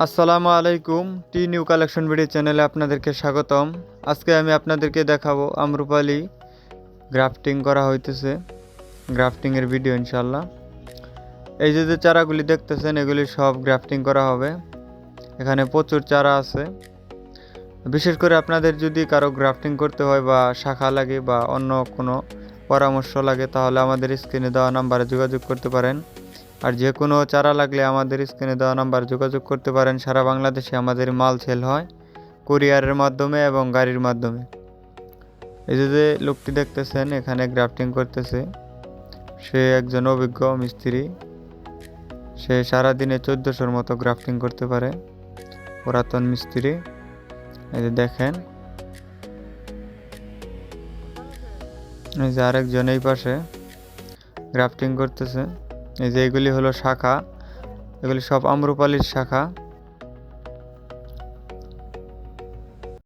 আসসালামু আলাইকুম। টি new collection video চ্যানেলে আপনাদেরকে স্বাগতম। আজকে আমি আপনাদেরকে দেখাবো আম্রপালি গ্রাফটিং করা হইতেছে, গ্রাফটিংয়ের ভিডিও ইনশাল্লাহ। এই যে চারাগুলি দেখতেছেন এগুলি সব গ্রাফটিং করা হবে। এখানে প্রচুর চারা আছে। বিশেষ করে আপনাদের যদি কারো গ্রাফটিং করতে হয় বা শাখা লাগে বা অন্য কোনো পরামর্শ লাগে তাহলে আমাদের স্ক্রিনে দেওয়া নাম্বারে যোগাযোগ করতে পারেন। আর যে কোনো চারা লাগলে আমাদের স্ক্রিনে দেওয়া নাম্বার যোগাযোগ করতে পারেন। সারা বাংলাদেশে আমাদের মাল সেল হয় কুরিয়ারের মাধ্যমে এবং গাড়ির মাধ্যমে। এই যে লোকটি দেখতেছেন এখানে গ্রাফটিং করতেছে, সে একজন অভিজ্ঞ মিস্ত্রি। সে সারাদিনে 1400-র মতো গ্রাফটিং করতে পারে, পুরাতন মিস্ত্রি। এই যে দেখেন, এই যে আরেকজন এই পাশে গ্রাফটিং করতেছে। এই যে এগুলি হলো শাখা, এগুলি সব আম্রপালির শাখা।